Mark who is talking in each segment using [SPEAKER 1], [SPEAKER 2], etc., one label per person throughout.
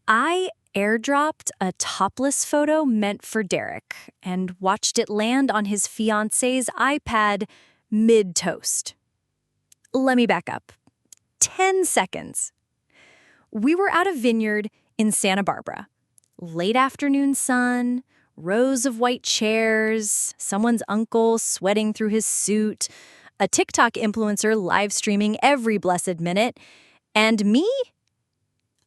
[SPEAKER 1] I airdropped a topless photo meant for Derek and watched it land on his fiancée's iPad mid-toast. Let me back up. 10 seconds. We were at a vineyard in Santa Barbara. Late afternoon sun, rows of white chairs, someone's uncle sweating through his suit, a TikTok influencer live streaming every blessed minute, and me?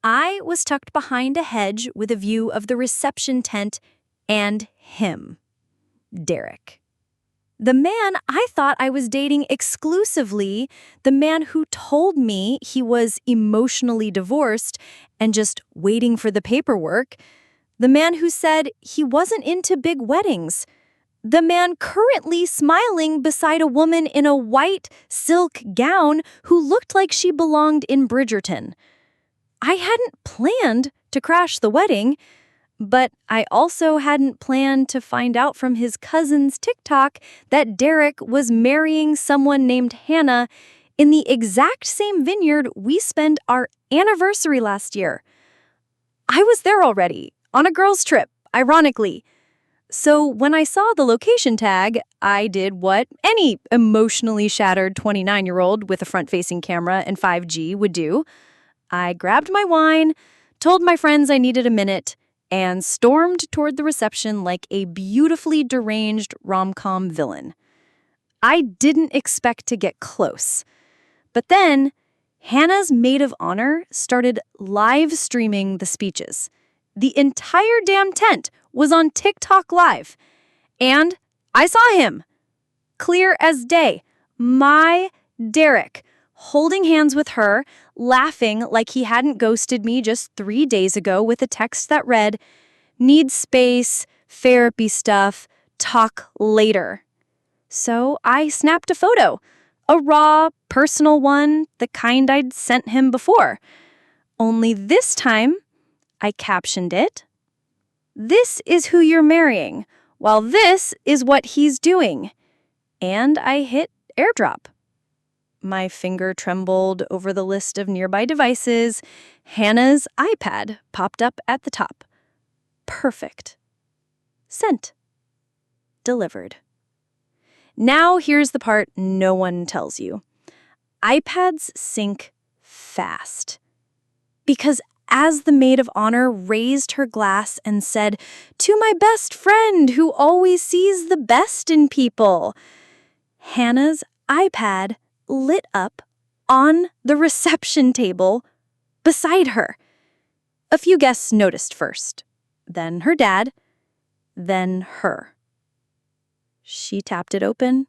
[SPEAKER 1] I was tucked behind a hedge with a view of the reception tent and him, Derek. The man I thought I was dating exclusively, the man who told me he was emotionally divorced and just waiting for the paperwork, the man who said he wasn't into big weddings, the man currently smiling beside a woman in a white silk gown who looked like she belonged in Bridgerton. I hadn't planned to crash the wedding, but I also hadn't planned to find out from his cousin's TikTok that Derek was marrying someone named Hannah in the exact same vineyard we spent our anniversary last year. I was there already, on a girls' trip, ironically. So when I saw the location tag, I did what any emotionally shattered 29-year-old with a front-facing camera and 5G would do. I grabbed my wine, told my friends I needed a minute, and stormed toward the reception like a beautifully deranged rom-com villain. I didn't expect to get close. But then, Hannah's maid of honor started live streaming the speeches. The entire damn tent was on TikTok Live. And I saw him. Clear as day. My Derek, holding hands with her, laughing like he hadn't ghosted me just 3 days ago with a text that read, "Need space, therapy stuff, talk later." So I snapped a photo, a raw, personal one, the kind I'd sent him before. Only this time, I captioned it, "This is who you're marrying, while this is what he's doing." And I hit airdrop. My finger trembled over the list of nearby devices. Hannah's iPad popped up at the top. Perfect. Sent. Delivered. Now here's the part no one tells you. iPads sync fast. Because as the maid of honor raised her glass and said, "To my best friend who always sees the best in people," Hannah's iPad lit up on the reception table beside her. A few guests noticed first, then her dad, then her. She tapped it open.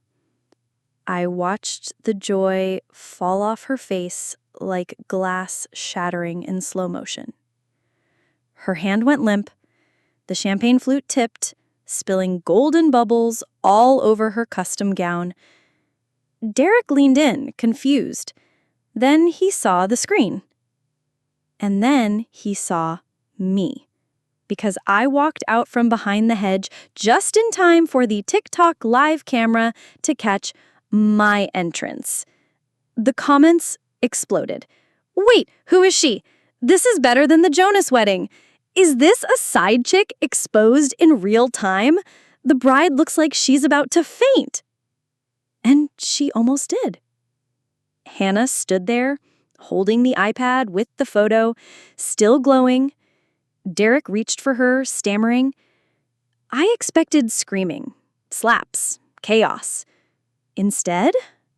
[SPEAKER 1] I watched the joy fall off her face like glass shattering in slow motion. Her hand went limp, the champagne flute tipped, spilling golden bubbles all over her custom gown. Derek leaned in, confused. Then he saw the screen. And then he saw me, because I walked out from behind the hedge just in time for the TikTok live camera to catch my entrance. The comments exploded. "Wait, who is she? This is better than the Jonas wedding. Is this a side chick exposed in real time? The bride looks like she's about to faint." And she almost did. Hannah stood there, holding the iPad with the photo, still glowing. Derek reached for her, stammering. I expected screaming, slaps, chaos. Instead,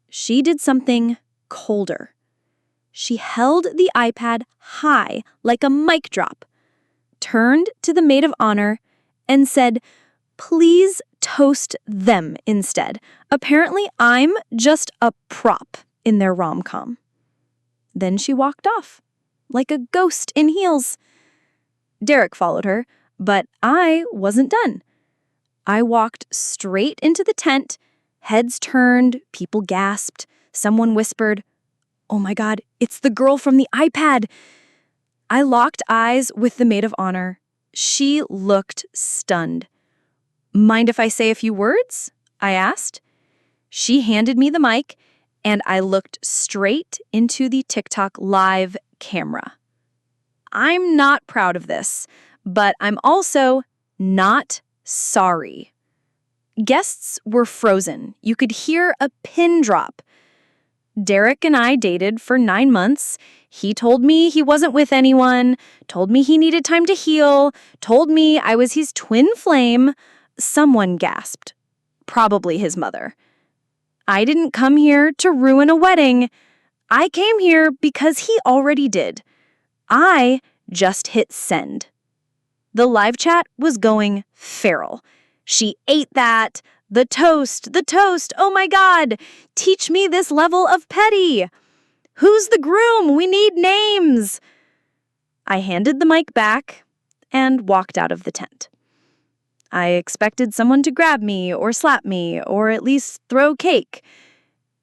[SPEAKER 1] she did something colder. She held the iPad high like a mic drop, turned to the maid of honor, and said, "Please toast them instead. Apparently, I'm just a prop in their rom-com." Then she walked off, like a ghost in heels. Derek followed her, but I wasn't done. I walked straight into the tent, heads turned, people gasped, someone whispered, "Oh my God, it's the girl from the iPad." I locked eyes with the maid of honor. She looked stunned. "Mind if I say a few words?" I asked. She handed me the mic, and I looked straight into the TikTok live camera. I'm not proud of this, but I'm also not sorry. Guests were frozen. You could hear a pin drop. Derek and I dated for 9 months. He told me he wasn't with anyone, told me he needed time to heal, told me I was his twin flame. Someone gasped. Probably his mother. I didn't come here to ruin a wedding. I came here because he already did. I just hit send. The live chat was going feral. She ate that. The toast, oh my God. Teach me this level of petty. Who's the groom? We need names. I handed the mic back and walked out of the tent. I expected someone to grab me or slap me or at least throw cake.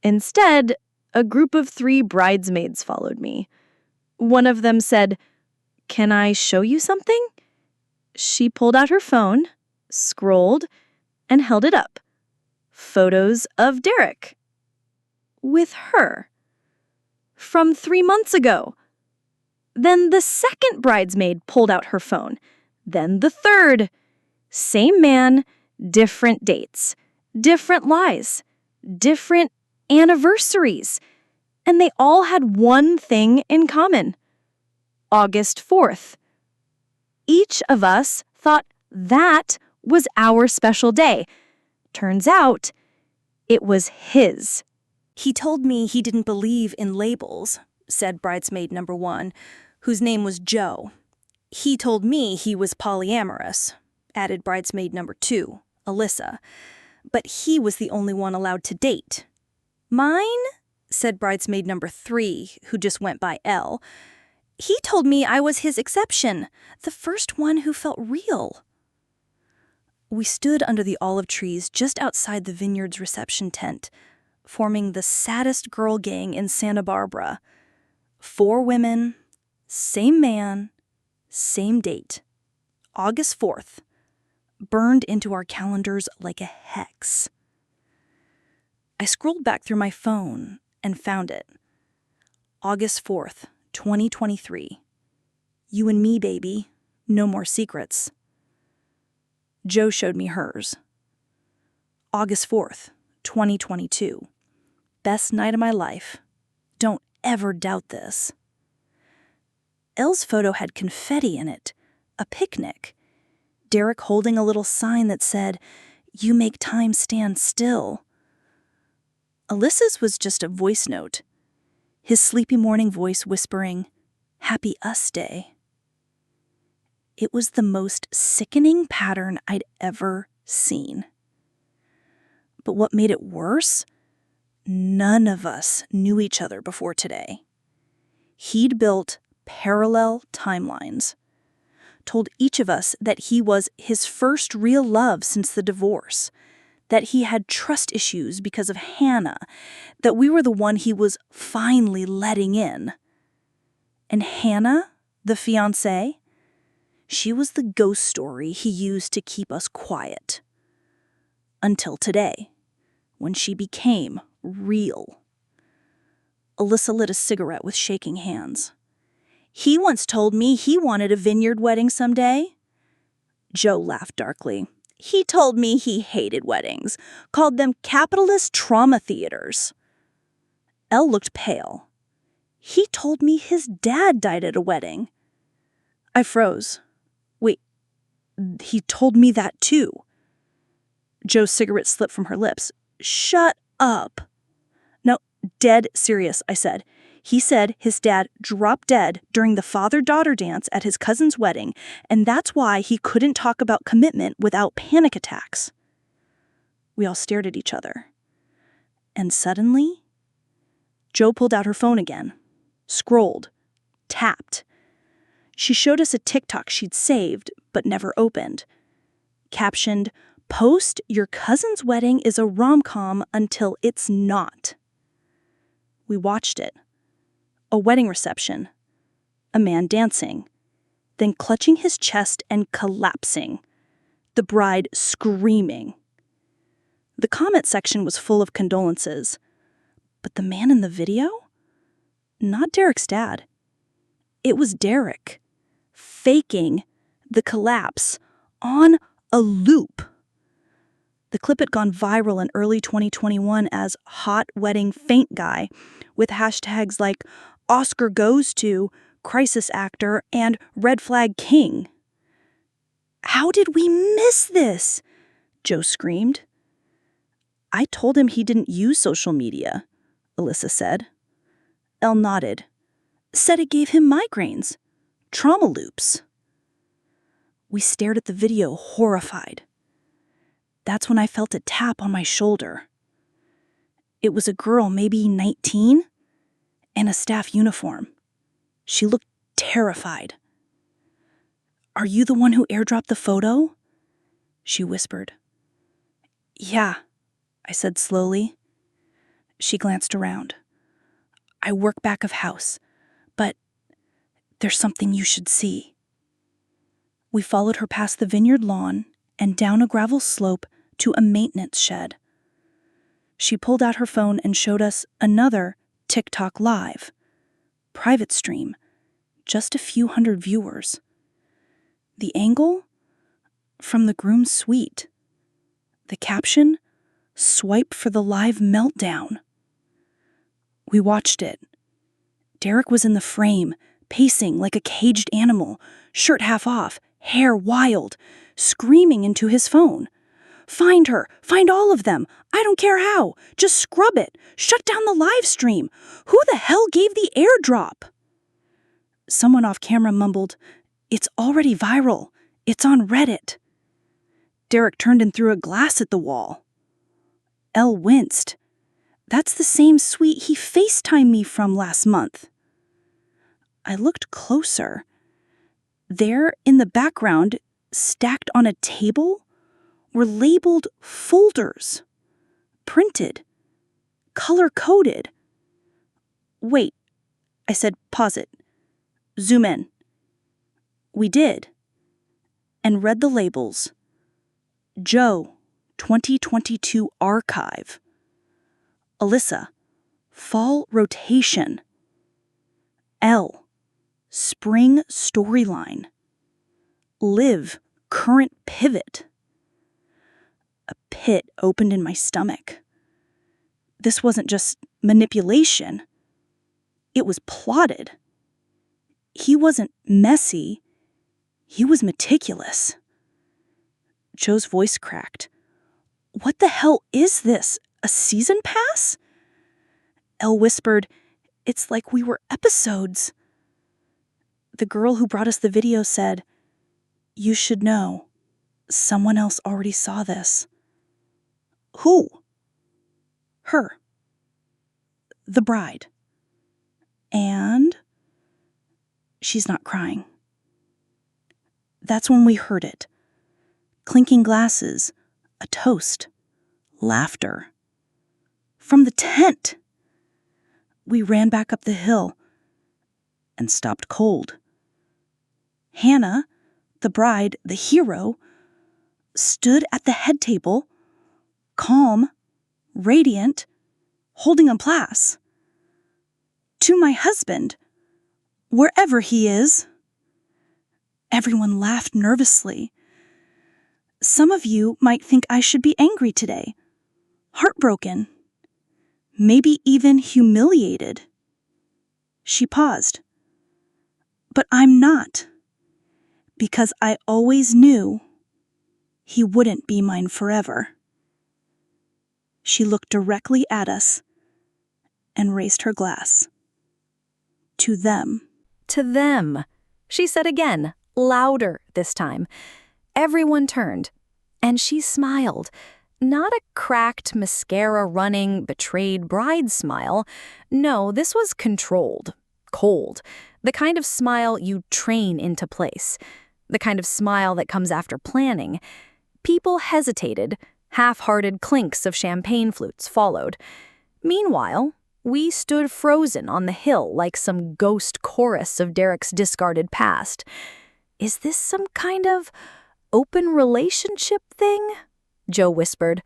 [SPEAKER 1] Instead, a group of 3 bridesmaids followed me. One of them said, "Can I show you something?" She pulled out her phone, scrolled, and held it up. Photos of Derek. With her. From 3 months ago. Then the second bridesmaid pulled out her phone. Then the third. Same man, different dates, different lies, different anniversaries. And they all had one thing in common. August 4th. Each of us thought that was our special day. Turns out, it was his.
[SPEAKER 2] "He told me he didn't believe in labels," said bridesmaid number 1, whose name was Joe. "He told me he was polyamorous," added bridesmaid number 2, Alyssa. "But he was the only one allowed to date." "Mine?" said bridesmaid number 3, who just went by L. "He told me I was his exception, the first one who felt real." We stood under the olive trees just outside the vineyard's reception tent, forming the saddest girl gang in Santa Barbara. 4 women, same man, same date. August 4th, burned into our calendars like a hex. I scrolled back through my phone and found it. August 4th, 2023. You and me, baby. No more secrets. Joe showed me hers. August 4th, 2022. Best night of my life. Don't ever doubt this. Elle's photo had confetti in it, a picnic. Derek holding a little sign that said, "You make time stand still." Alyssa's was just a voice note, his sleepy morning voice whispering, "Happy Us Day." It was the most sickening pattern I'd ever seen. But what made it worse? None of us knew each other before today. He'd built parallel timelines, told each of us that he was his first real love since the divorce, that he had trust issues because of Hannah, that we were the one he was finally letting in. And Hannah, the fiancée, she was the ghost story he used to keep us quiet. Until today, when she became real. Alyssa lit a cigarette with shaking hands. "He once told me he wanted a vineyard wedding someday." Joe laughed darkly. "He told me he hated weddings, called them capitalist trauma theaters." Elle looked pale. "He told me his dad died at a wedding." I froze. "Wait, he told me that too." Joe's cigarette slipped from her lips. "Shut up." "No, dead serious," I said. "He said his dad dropped dead during the father-daughter dance at his cousin's wedding, and that's why he couldn't talk about commitment without panic attacks." We all stared at each other. And suddenly, Joe pulled out her phone again, scrolled, tapped. She showed us a TikTok she'd saved but never opened. Captioned, "Post your cousin's wedding is a rom-com until it's not." We watched it. A wedding reception. A man dancing. Then clutching his chest and collapsing. The bride screaming. The comment section was full of condolences. But the man in the video? Not Derek's dad. It was Derek. faking the collapse on a loop. The clip had gone viral in early 2021 as Hot Wedding Faint Guy, with hashtags like Oscar Goes To, Crisis Actor, and Red Flag King. "How did we miss this?" Joe screamed. "I told him he didn't use social media," Alyssa said. Elle nodded. "Said it gave him migraines. Trauma loops." We stared at the video, horrified. That's when I felt a tap on my shoulder. It was a girl, maybe 19, in a staff uniform. She looked terrified. "Are you the one who airdropped the photo?" she whispered. "Yeah," I said slowly. She glanced around. "I work back of house, but there's something you should see." We followed her past the vineyard lawn and down a gravel slope to a maintenance shed. She pulled out her phone and showed us another TikTok Live, private stream, just a few hundred viewers. The angle? From the groom's suite. The caption? "Swipe for the live meltdown." We watched it. Derek was in the frame, pacing like a caged animal, shirt half off, hair wild, screaming into his phone. "Find her! Find all of them! I don't care how! Just scrub it! Shut down the live stream! Who the hell gave the airdrop?" Someone off camera mumbled, "It's already viral. It's on Reddit." Derek turned and threw a glass at the wall. Elle winced. "That's the same suite he FaceTimed me from last month." I looked closer. There, in the background, stacked on a table, were labeled folders. Printed. Color-coded. "Wait," I said, "pause it. Zoom in." We did. And read the labels. Joe, 2022 Archive. Alyssa, Fall Rotation. Elle, Spring Storyline. Liv, Current Pivot. A pit opened in my stomach. This wasn't just manipulation. It was plotted. He wasn't messy. He was meticulous. Joe's voice cracked. "What the hell is this? A season pass?" Elle whispered, "It's like we were episodes." The girl who brought us the video said, "You should know. Someone else already saw this." "Who?" "Her. The bride. And she's not crying." That's when we heard it. Clinking glasses, a toast, laughter. From the tent. We ran back up the hill and stopped cold. Hannah, the bride, the hero, stood at the head table, calm, radiant, holding a glass. "To my husband, wherever he is." Everyone laughed nervously. "Some of you might think I should be angry today, heartbroken, maybe even humiliated." She paused. "But I'm not, because I always knew he wouldn't be mine forever." She looked directly at us and raised her glass. "To them."
[SPEAKER 1] To them, she said again, louder this time. Everyone turned, and she smiled. Not a cracked, mascara-running, betrayed bride smile. No, this was controlled, cold, the kind of smile you train into place, the kind of smile that comes after planning. People hesitated. Half-hearted clinks of champagne flutes followed. Meanwhile, we stood frozen on the hill like some ghost chorus of Derek's discarded past. "Is this some kind of open relationship thing?" Joe whispered.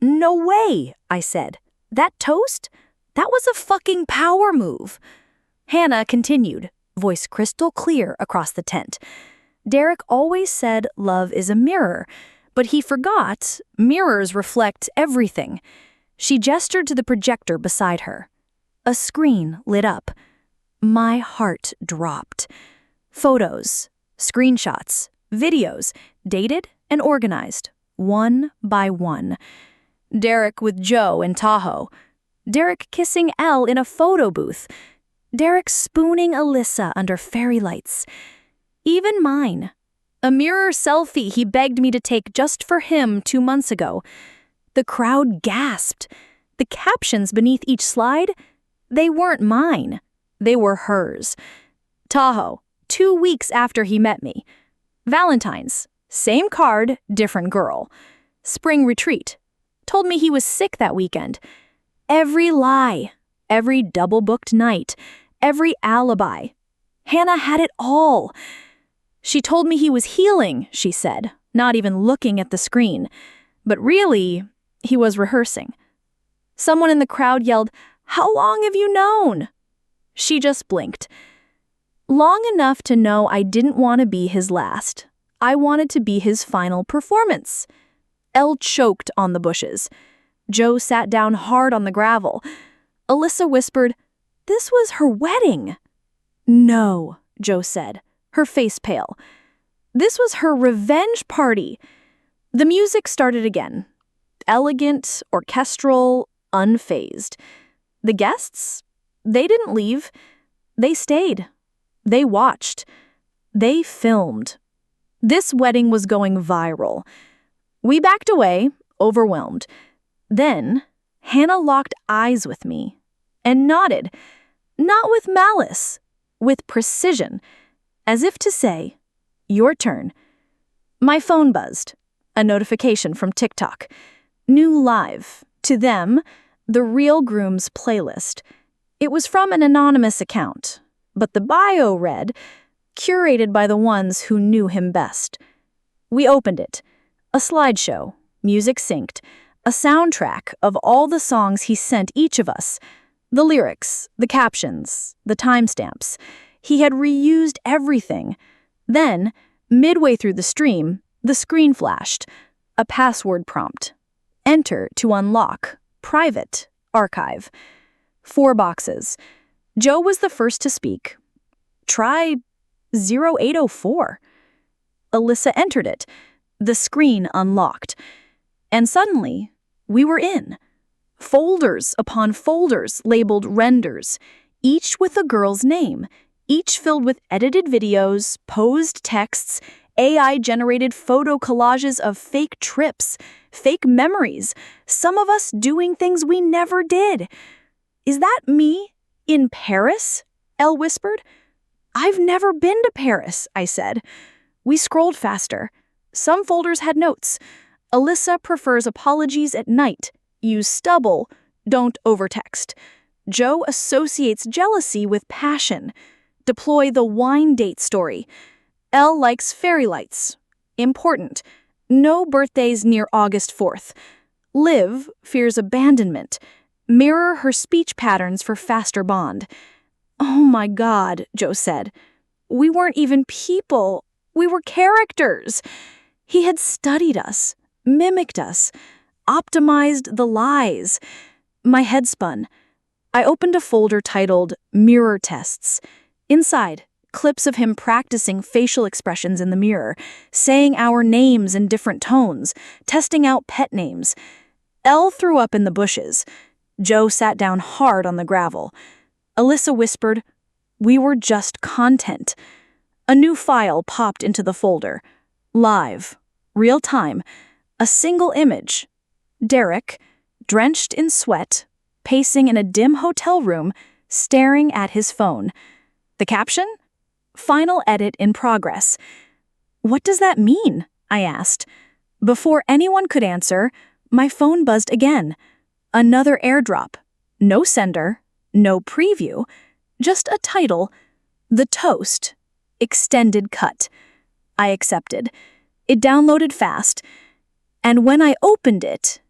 [SPEAKER 1] "No way," I said. "That toast? That was a fucking power move." Hannah continued. voice crystal clear across the tent. Derek always said love is a mirror, but he forgot mirrors reflect everything. She gestured to the projector beside her. A screen lit up. My heart dropped. Photos, screenshots, videos, dated and organized, one by one. Derek with Joe in Tahoe. Derek kissing Elle in a photo booth. Derek spooning Alyssa under fairy lights. Even mine. A mirror selfie he begged me to take just for him 2 months ago. The crowd gasped. The captions beneath each slide, they weren't mine. They were hers. Tahoe, 2 weeks after he met me. Valentine's, same card, different girl. Spring retreat. Told me he was sick that weekend. Every lie, every double-booked night, every alibi. Hannah had it all. She told me he was healing, she said, not even looking at the screen. But really, he was rehearsing. Someone in the crowd yelled, "How long have you known?" She just blinked. Long enough to know I didn't want to be his last. I wanted to be his final performance. Elle choked on the bushes. Joe sat down hard on the gravel. Alyssa whispered, "This was her wedding." "No," Joe said, her face pale. "This was her revenge party." The music started again. Elegant, orchestral, unfazed. The guests? They didn't leave. They stayed. They watched. They filmed. This wedding was going viral. We backed away, overwhelmed. Then, Hannah locked eyes with me and nodded, not with malice, with precision, as if to say, "Your turn." My phone buzzed. A notification from TikTok. New live. To them, the Real Grooms playlist. It was from an anonymous account, but the bio read, "Curated by the ones who knew him best." We opened it. A slideshow, music synced, a soundtrack of all the songs he sent each of us. The lyrics, the captions, the timestamps. He had reused everything. Then, midway through the stream, the screen flashed. A password prompt. Enter to unlock. Private. Archive. 4 boxes. Joe was the first to speak. Try 0804. Alyssa entered it. The screen unlocked. And suddenly, we were in. Folders upon folders labeled renders, each with a girl's name, each filled with edited videos, posed texts, AI-generated photo collages of fake trips, fake memories, some of us doing things we never did. "Is that me? In Paris?" Elle whispered. "I've never been to Paris," I said. We scrolled faster. Some folders had notes. Alyssa prefers apologies at night. Use stubble. Don't overtext. Joe associates jealousy with passion. Deploy the wine date story. Elle likes fairy lights. Important. No birthdays near August 4th. Liv fears abandonment. Mirror her speech patterns for faster bond. "Oh my God," Joe said. "We weren't even people. We were characters." He had studied us, mimicked us, optimized the lies. My head spun. I opened a folder titled Mirror Tests. Inside, clips of him practicing facial expressions in the mirror, saying our names in different tones, testing out pet names. Elle threw up in the bushes. Joe sat down hard on the gravel. Alyssa whispered, "We were just content." A new file popped into the folder. Live. Real time. A single image. Derek, drenched in sweat, pacing in a dim hotel room, staring at his phone. The caption? Final edit in progress. "What does that mean?" I asked. Before anyone could answer, my phone buzzed again. Another AirDrop. No sender, no preview, just a title, The Toast, Extended Cut. I accepted. It downloaded fast, and when I opened it,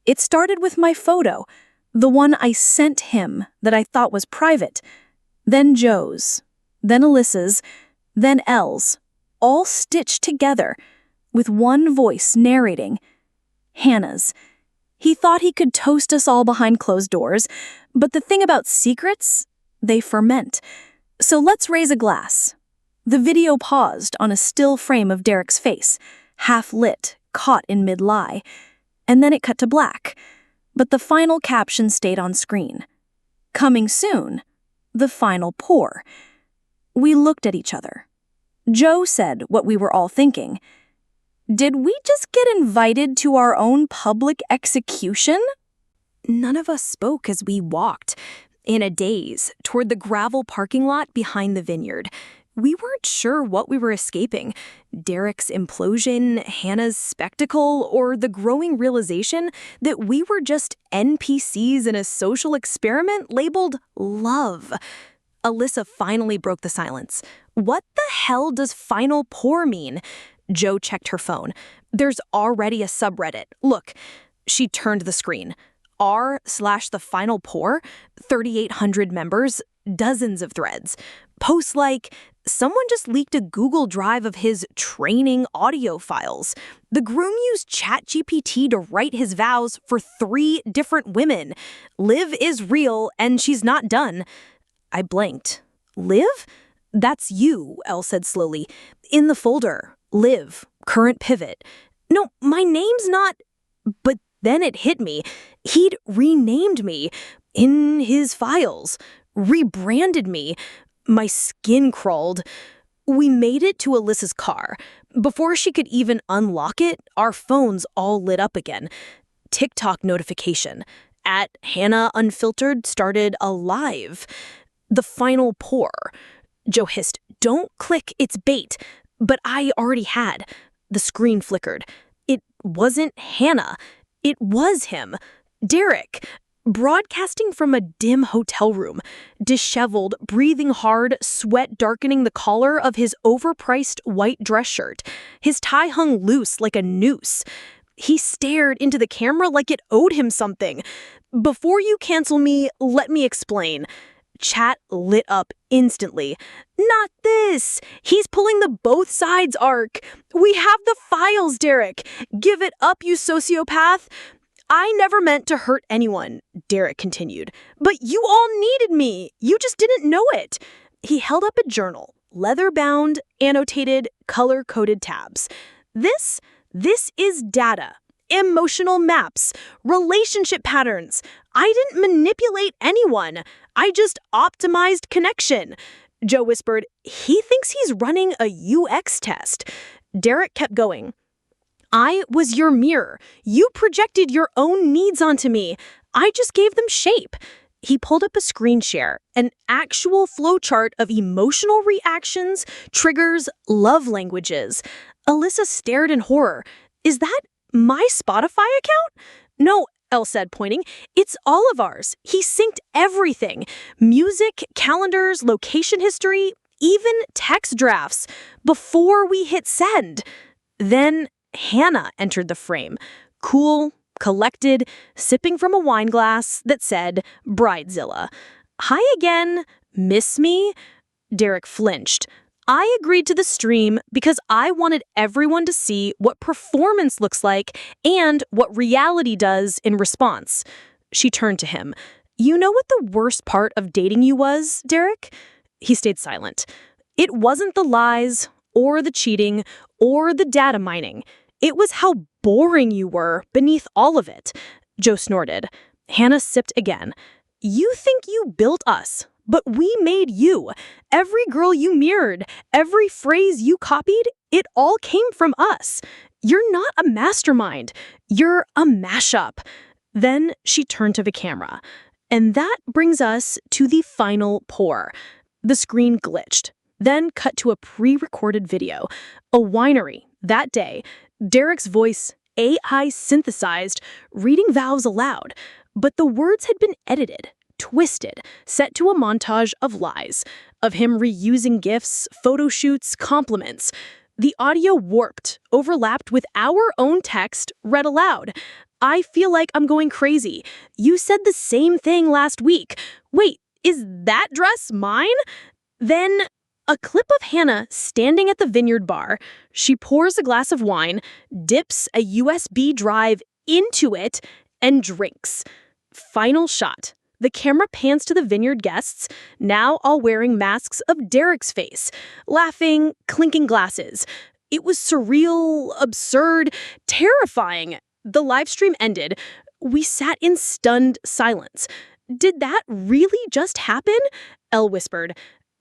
[SPEAKER 1] it started with my photo, the one I sent him that I thought was private, then Joe's,
[SPEAKER 2] then Alyssa's, then Elle's, all stitched together, with one voice narrating. Hannah's. He thought he could toast us all behind closed doors, but the thing about secrets, they ferment. So let's raise a glass. The video paused on a still frame of Derek's face, half lit, caught in mid-lie, and then it cut to black. But the final caption stayed on screen. Coming soon, the final pour. We looked at each other. Joe said what we were all thinking. Did we just get invited to our own public execution?
[SPEAKER 1] None of us spoke as we walked, in a daze, toward the gravel parking lot behind the vineyard. We weren't sure what we were escaping. Derek's implosion, Hannah's spectacle, or the growing realization that we were just NPCs in a social experiment labeled love. Alyssa finally broke the silence. What the hell does final pour mean? Joe checked her phone. There's already a subreddit. Look, she turned the screen. r/the final pour, 3,800 members, dozens of threads. Posts like, someone just leaked a Google Drive of his training audio files. The groom used ChatGPT to write his vows for 3 different women. Liv is real and she's not done. I blanked. Liv? That's you, Elle said slowly. In the folder. Liv. Current pivot. No, my name's not... But then it hit me. He'd renamed me. In his files. Rebranded me. My skin crawled. We made it to Alyssa's car. Before she could even unlock it, our phones all lit up again. TikTok notification. @HannahUnfiltered started a live. The final pour. Joe hissed, don't click, it's bait. But I already had. The screen flickered. It wasn't Hannah. It was him. Derek. Broadcasting from a dim hotel room. Disheveled, breathing hard, sweat darkening the collar of his overpriced white dress shirt. His tie hung loose like a noose. He stared into the camera like it owed him something. Before you cancel me, let me explain. Chat lit up instantly. Not this! He's pulling the both sides arc. We have the files, Derek. Give it up, you sociopath. I never meant to hurt anyone, Derek continued. But you all needed me. You just didn't know it. He held up a journal, leather-bound, annotated, color-coded tabs. This is data. Emotional maps, relationship patterns. I didn't manipulate anyone. I just optimized connection. Joe whispered, he thinks he's running a UX test. Derek kept going. I was your mirror. You projected your own needs onto me. I just gave them shape. He pulled up a screen share, an actual flowchart of emotional reactions, triggers, love languages. Alyssa stared in horror. Is that my Spotify account? No, Elle said, pointing. It's all of ours. He synced everything. Music, calendars, location history, even text drafts, before we hit send. Then Hannah entered the frame, cool, collected, sipping from a wine glass that said, Bridezilla. Hi again, miss me? Derek flinched. I agreed to the stream because I wanted everyone to see what performance looks like and what reality does in response. She turned to him. You know what the worst part of dating you was, Derek? He stayed silent. It wasn't the lies, or the cheating, or the data mining. It was how boring you were beneath all of it. Joe snorted. Hannah sipped again. You think you built us, but we made you. Every girl you mirrored, every phrase you copied, it all came from us. You're not a mastermind. You're a mashup. Then she turned to the camera. And that brings us to the final pour. The screen glitched, then cut to a pre-recorded video. A winery, that day. Derek's voice, AI synthesized, reading vows aloud. But the words had been edited, twisted, set to a montage of lies, of him reusing gifts, photo shoots, compliments. The audio warped, overlapped with our own text read aloud. I feel like I'm going crazy. You said the same thing last week. Wait, is that dress mine? Then
[SPEAKER 3] A clip of Hannah standing at the vineyard bar. She pours a glass of wine, dips a USB drive into it, and drinks. Final shot. The camera pans to the vineyard guests, now all wearing masks of Derek's face, laughing, clinking glasses. It was surreal, absurd, terrifying. The live stream ended. We sat in stunned silence. Did that really just happen? Elle whispered.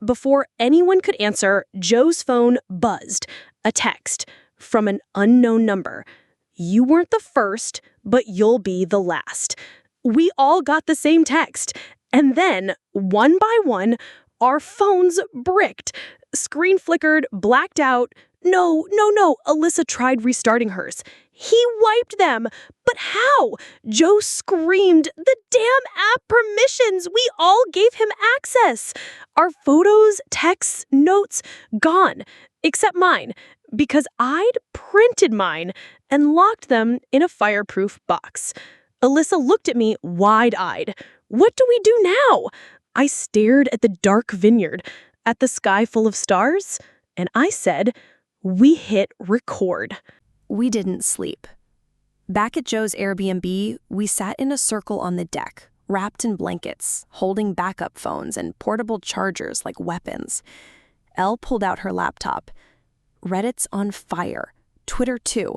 [SPEAKER 3] Before anyone could answer, Joe's phone buzzed. A text from an unknown number. You weren't the first, but you'll be the last. We all got the same text. And then, one by one, our phones bricked. Screen flickered, blacked out. No. Alyssa tried restarting hers. He wiped them. But how? Joe screamed, the damn app permissions! We all gave him access! Our photos, texts, notes, gone. Except mine, because I'd printed mine and locked them in a fireproof box. Alyssa looked at me wide-eyed. What do we do now? I stared at the dark vineyard, at the sky full of stars, and I said, we hit record.
[SPEAKER 1] We didn't sleep. Back at Joe's Airbnb, we sat in a circle on the deck, wrapped in blankets, holding backup phones and portable chargers like weapons. Elle pulled out her laptop. Reddit's on fire. Twitter too.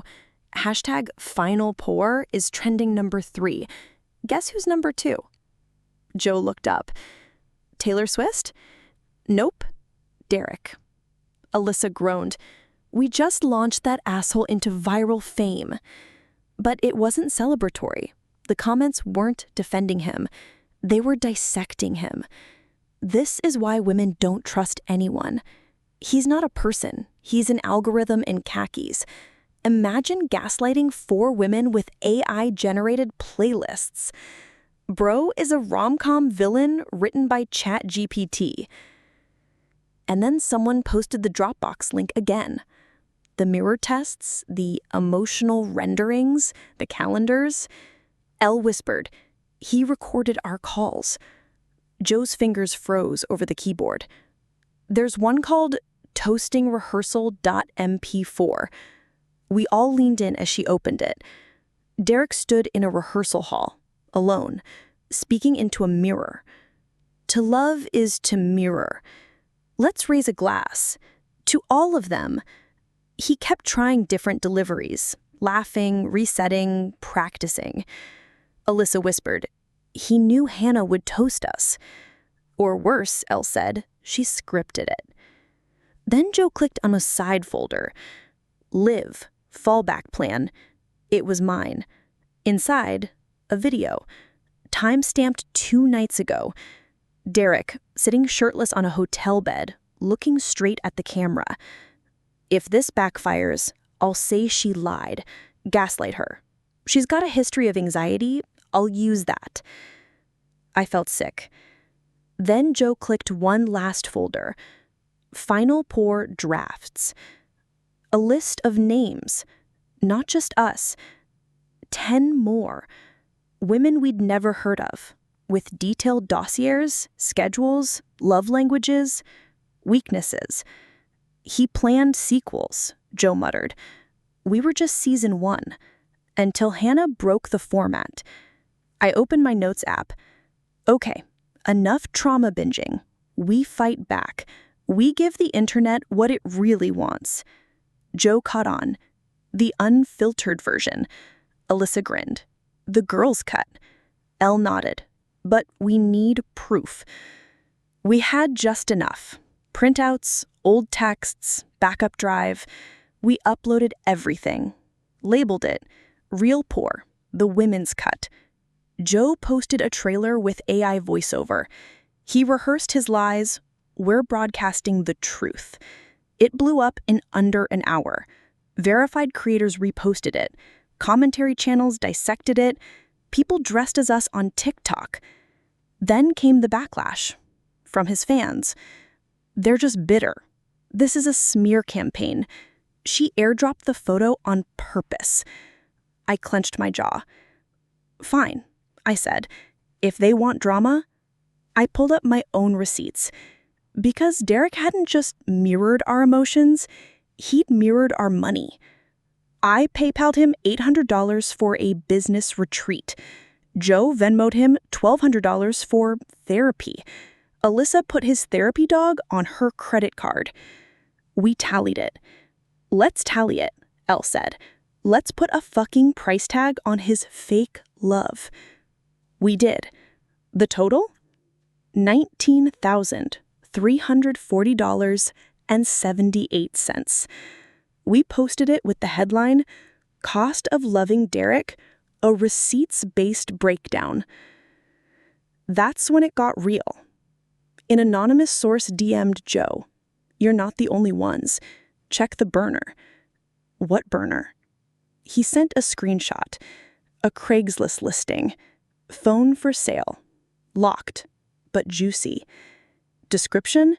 [SPEAKER 1] Hashtag Final Pour is trending number 3. Guess who's number 2? Joe looked up. Taylor Swift? Nope. Derek. Alyssa groaned. We just launched that asshole into viral fame. But it wasn't celebratory. The comments weren't defending him. They were dissecting him. This is why women don't trust anyone. He's not a person. He's an algorithm in khakis. Imagine gaslighting 4 women with AI-generated playlists. Bro is a rom-com villain written by ChatGPT. And then someone posted the Dropbox link again. The mirror tests, the emotional renderings, the calendars. Elle whispered, he recorded our calls. Joe's fingers froze over the keyboard. There's one called toastingrehearsal.mp4. We all leaned in as she opened it. Derek stood in a rehearsal hall, alone, speaking into a mirror. To love is to mirror. Let's raise a glass. To all of them. He kept trying different deliveries, laughing, resetting, practicing. Alyssa whispered, he knew Hannah would toast us. Or worse, Elle said, she scripted it. Then Joe clicked on a side folder. Live, fallback plan. It was mine. Inside, a video. Time-stamped 2 nights ago. Derek, sitting shirtless on a hotel bed, looking straight at the camera. If this backfires, I'll say she lied, gaslight her. She's got a history of anxiety. I'll use that. I felt sick. Then Joe clicked one last folder. Final Pour drafts. A list of names. Not just us. 10 more. Women we'd never heard of. With detailed dossiers, schedules, love languages, weaknesses. He planned sequels, Joe muttered. We were just season 1. Until Hannah broke the format. I opened my notes app. Okay, enough trauma binging. We fight back. We give the internet what it really wants. Joe caught on. The unfiltered version. Alyssa grinned. The girls' cut. Elle nodded. But we need proof. We had just enough. Printouts, old texts, backup drive. We uploaded everything. Labeled it Real Pour, the women's cut. Joe posted a trailer with AI voiceover. He rehearsed his lies. We're broadcasting the truth. It blew up in under an hour. Verified creators reposted it. Commentary channels dissected it. People dressed as us on TikTok. Then came the backlash. From his fans. They're just bitter. This is a smear campaign. She airdropped the photo on purpose. I clenched my jaw. Fine, I said. If they want drama, I pulled up my own receipts.
[SPEAKER 3] Because Derek hadn't just mirrored our emotions, he'd mirrored our money. I PayPal'd him $800 for a business retreat. Joe Venmo'd him $1,200 for therapy. Alyssa put his therapy dog on her credit card. We tallied it. "Let's tally it," Elle said. "Let's put a fucking price tag on his fake love." We did. The total? $19,340.78. We posted it with the headline, "Cost of Loving Derek, a Receipts-Based Breakdown." That's when it got real. An anonymous source DM'd Joe, "You're not the only ones. Check the burner." What burner? He sent a screenshot. A Craigslist listing. Phone for sale. Locked, but juicy. Description?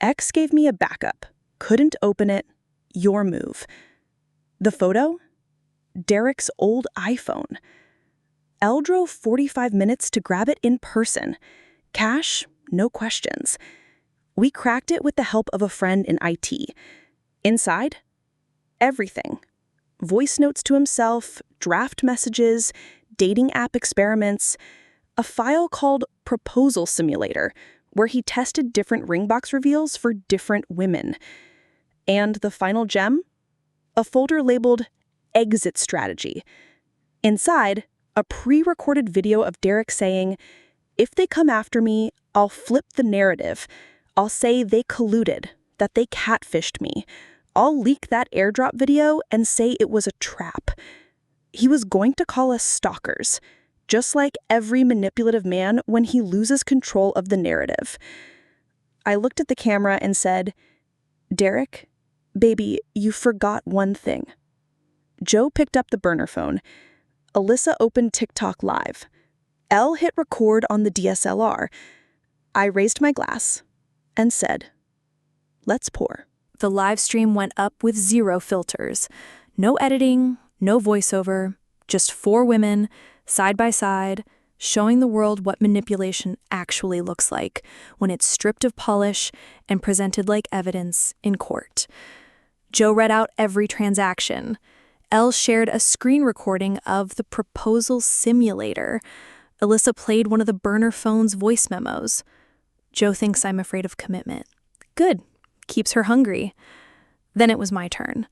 [SPEAKER 3] X gave me a backup. Couldn't open it. Your move. The photo? Derek's old iPhone. Elle drove 45 minutes to grab it in person. Cash? No questions. We cracked it with the help of a friend in IT. Inside? Everything. Voice notes to himself, draft messages, dating app experiments, a file called Proposal Simulator, where he tested different ring box reveals for different women. And the final gem? A folder labeled Exit Strategy. Inside, a pre-recorded video of Derek saying, "If they come after me, I'll flip the narrative. I'll say they colluded, that they catfished me. I'll leak that AirDrop video and say it was a trap." He was going to call us stalkers, just like every manipulative man when he loses control of the narrative. I looked at the camera and said, "Derek, baby, you forgot one thing." Joe picked up the burner phone. Alyssa opened TikTok Live. Elle hit record on the DSLR. I raised my glass and said, "Let's pour."
[SPEAKER 1] The live stream went up with 0 filters. No editing, no voiceover, just 4 women, side by side, showing the world what manipulation actually looks like when it's stripped of polish and presented like evidence in court. Joe read out every transaction. Elle shared a screen recording of the proposal simulator. Alyssa played one of the burner phone's voice memos. Joe thinks I'm afraid of commitment. Good. Keeps her hungry. Then it was my turn.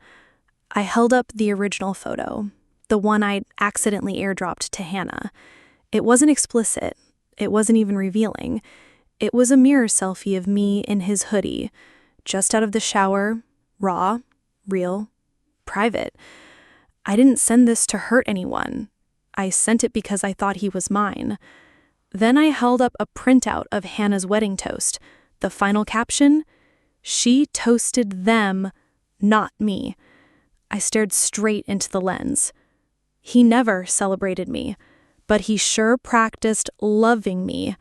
[SPEAKER 1] I held up the original photo, the one I'd accidentally airdropped to Hannah. It wasn't explicit. It wasn't even revealing. It was a mirror selfie of me in his hoodie, just out of the shower, raw, real, private. I didn't send this to hurt anyone. I sent it because I thought he was mine. Then I held up a printout of Hannah's wedding toast. The final caption, "She toasted them, not me." I stared straight into the lens. He never celebrated me, but he sure practiced loving me.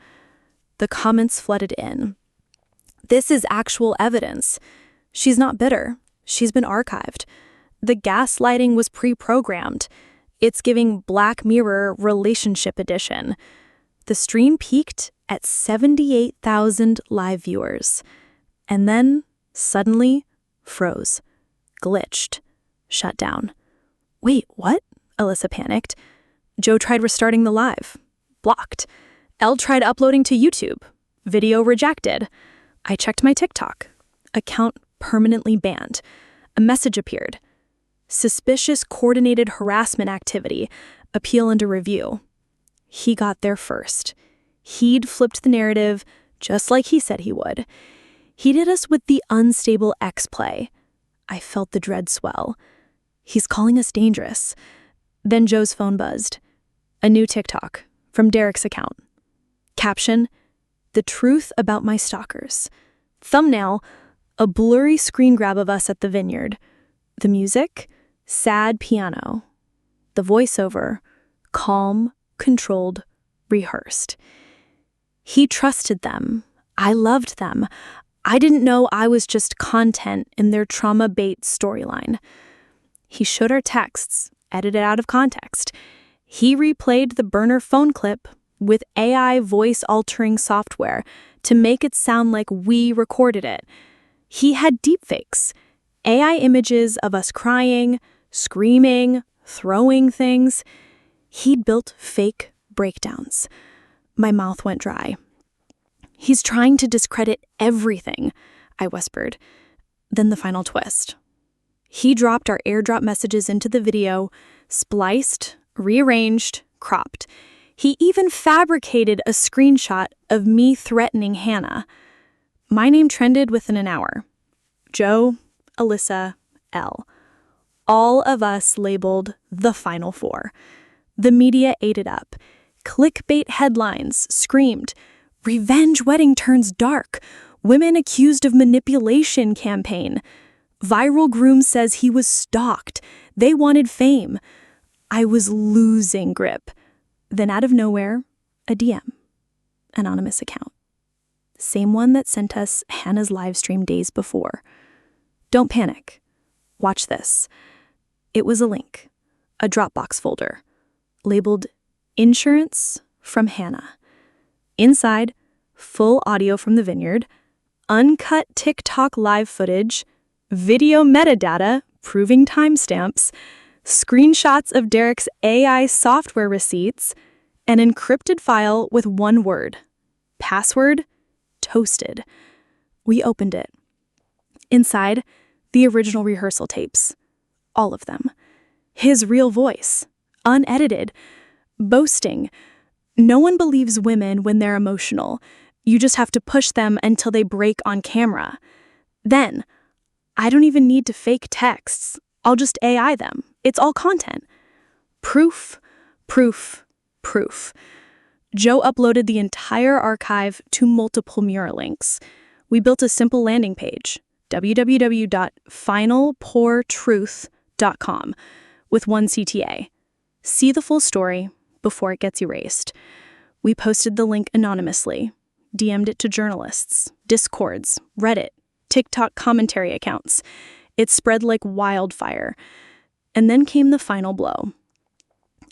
[SPEAKER 1] The comments flooded in. This is actual evidence. She's not bitter. She's been archived. The gaslighting was pre-programmed. It's giving Black Mirror Relationship Edition. The stream peaked at 78,000 live viewers. And then, suddenly, froze. Glitched. Shut down. Wait, what? Alyssa panicked. Joe tried restarting the live. Blocked. Elle tried uploading to YouTube. Video rejected. I checked my TikTok. Account permanently banned. A message appeared. Suspicious coordinated harassment activity. Appeal under review. He got there first. He'd flipped the narrative just like he said he would. He did us with the unstable X play. I felt the dread swell. He's calling us dangerous. Then Joe's phone buzzed. A new TikTok from Derek's account. Caption, "The truth about my stalkers." Thumbnail, a blurry screen grab of us at the vineyard. The music, sad piano. The voiceover, calm, controlled, rehearsed. He trusted them. I loved them. I didn't know I was just content in their trauma bait storyline. He showed our texts, edited out of context. He replayed the burner phone clip with AI voice-altering software
[SPEAKER 3] to make it sound like we recorded it. He had deepfakes, AI images of us crying, screaming, throwing things. He'd built fake breakdowns. My mouth went dry. "He's trying to discredit everything," I whispered. Then the final twist. He dropped our AirDrop messages into the video, spliced, rearranged, cropped. He even fabricated a screenshot of me threatening Hannah. My name trended within an hour. Joe, Alyssa, L. All of us labeled the Final Four. The media ate it up. Clickbait headlines screamed, "Revenge wedding turns dark. Women accused of manipulation campaign. Viral groom says he was stalked. They wanted fame." I was losing grip. Then out of nowhere, a DM. Anonymous account. Same one that sent us Hannah's live stream days before. "Don't panic. Watch this." It was a link, a Dropbox folder, labeled Insurance from Hannah. Inside, full audio from the vineyard, uncut TikTok live footage, video metadata proving timestamps, screenshots of Derek's AI software receipts, an encrypted file with one word. Password, toasted. We opened it. Inside, the original rehearsal tapes. All of them. His real voice, unedited, boasting. "No one believes women when they're emotional. You just have to push them until they break on camera. Then, I don't even need to fake texts. I'll just AI them. It's all content." Proof, proof, proof. Joe uploaded the entire archive to multiple Mural links. We built a simple landing page, www.finalpourtruth.com, with one CTA. See the full story before it gets erased. We posted the link anonymously, DM'd it to journalists, Discords, Reddit, TikTok commentary accounts. It spread like wildfire. And then came the final blow.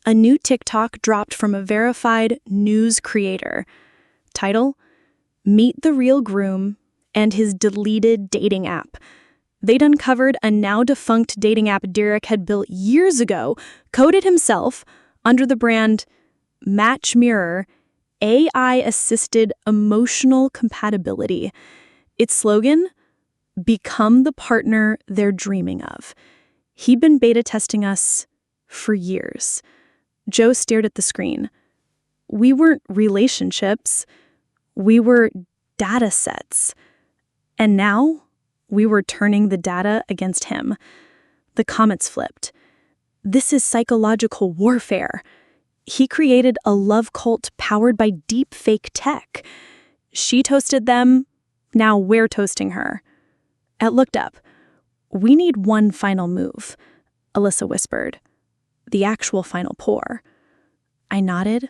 [SPEAKER 3] A new TikTok dropped from a verified news creator. Title: Meet the Real Groom and His Deleted Dating App. They'd uncovered a now-defunct dating app Derek had built years ago, coded himself, under the brand Match Mirror, AI-assisted emotional compatibility. Its slogan: Become the partner they're dreaming of. He'd been beta testing us for years. Joe stared at the screen. We weren't relationships. We were data sets. And now, we were turning the data against him. The comments flipped. "This is psychological warfare. He created a love cult powered by deepfake tech. She toasted them. Now we're toasting her." I looked up. "We need one final move," Alyssa whispered. "The actual final pour." I nodded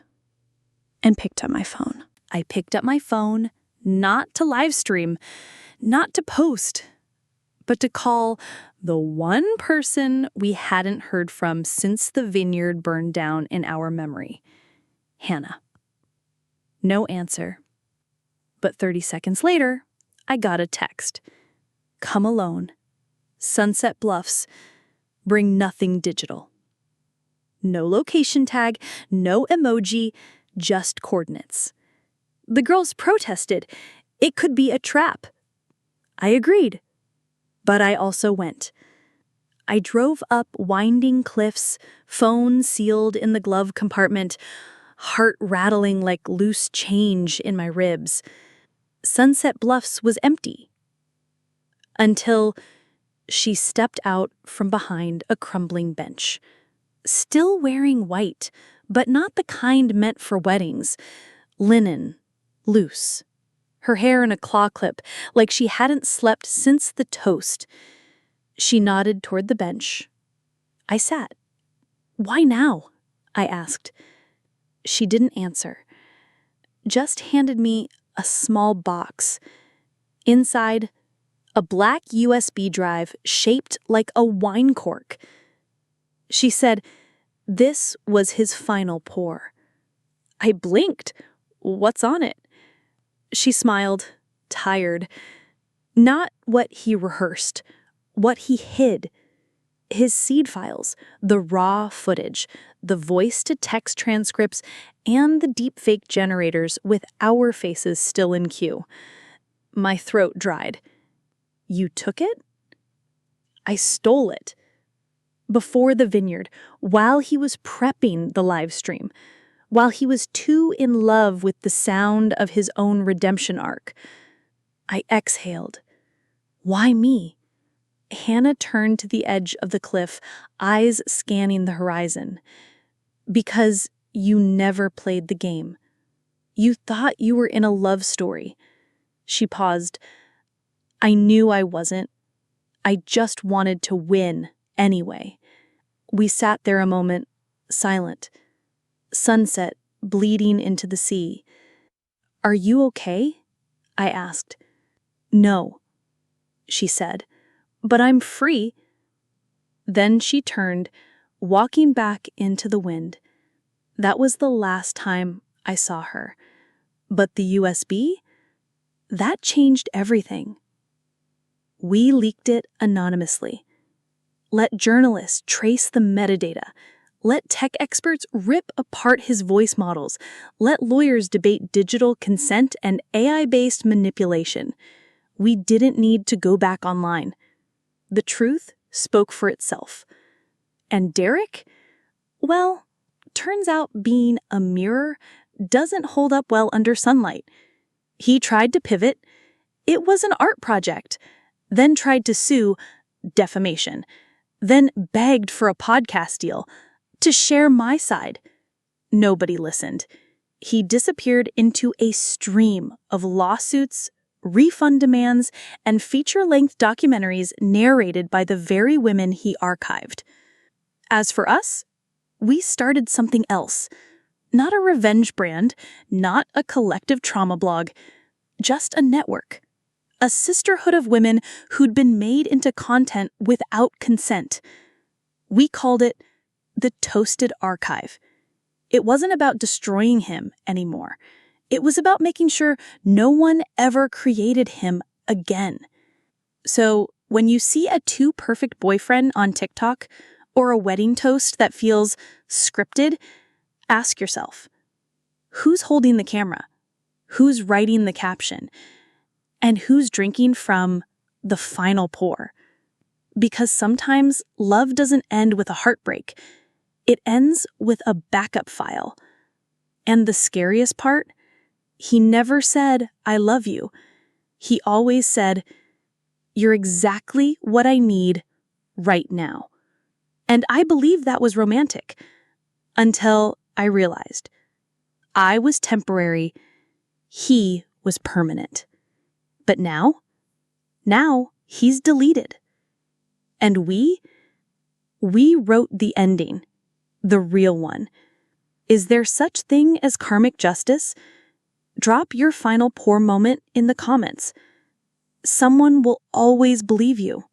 [SPEAKER 3] and picked up my phone.
[SPEAKER 1] I picked up my phone, not to live stream, not to post, but to call the one person we hadn't heard from since the vineyard burned down in our memory. Hannah. No answer. But 30 seconds later, I got a text. "Come alone. Sunset Bluffs. Bring nothing digital." No location tag, no emoji, just coordinates. The girls protested. It could be a trap. I agreed. But I also went. I drove up winding cliffs, phone sealed in the glove compartment, heart rattling like loose change in my ribs. Sunset Bluffs was empty. Until she stepped out from behind a crumbling bench. Still wearing white, but not the kind meant for weddings. Linen, loose. Her hair in a claw clip, like she hadn't slept since the toast. She nodded toward the bench. I sat. "Why now?" I asked. She didn't answer. Just handed me a small box. Inside, a black USB drive shaped like a wine cork. She said this was his final pour. I blinked. "What's on it?"
[SPEAKER 2] She smiled, tired. Not what he rehearsed, what he hid. His seed files, the raw footage, the voice-to-text transcripts, and the deepfake generators with our faces still in queue. My throat dried. You took it? I stole it. Before the vineyard, while he was prepping the live stream, while he was too in love with the sound of his own redemption arc. I exhaled. Why me? Hannah turned to the edge of the cliff, eyes scanning the horizon. Because you never played the game. You thought you were in a love story. She paused. I knew I wasn't. I just wanted to win anyway. We sat there a moment, silent. Sunset bleeding into the sea. Are you okay? I asked. No, she said. But I'm free. Then she turned, walking back into the wind. That was the last time I saw her. But the USB? That changed everything. We leaked it anonymously. Let journalists trace the metadata. Let tech experts rip apart his voice models. Let lawyers debate digital consent and AI-based manipulation. We didn't need to go back online. The truth spoke for itself. And Derek? Well, turns out being a mirror doesn't hold up well under sunlight. He tried to pivot. It was an art project. Then tried to sue, defamation. Then begged for a podcast deal, to share my side. Nobody listened. He disappeared into a stream of lawsuits, refund demands, and feature-length documentaries narrated by the very women he archived. As for us, we started something else. Not a revenge brand, not a collective trauma blog, just a network. A sisterhood of women who'd been made into content without consent. We called it the Toasted Archive. It wasn't about destroying him anymore. It was about making sure no one ever created him again. So when you see a too perfect boyfriend on TikTok or a wedding toast that feels scripted, ask yourself, who's holding the camera? Who's writing the caption? And who's drinking from the final pour? Because sometimes love doesn't end with a heartbreak. It ends with a backup file. And the scariest part? He never said, I love you. He always said, you're exactly what I need right now. And I believed that was romantic. Until I realized. I was temporary. He was permanent. But now he's deleted. And we wrote the ending, the real one. Is there such thing as karmic justice? Drop your final pour moment in the comments. Someone will always believe you.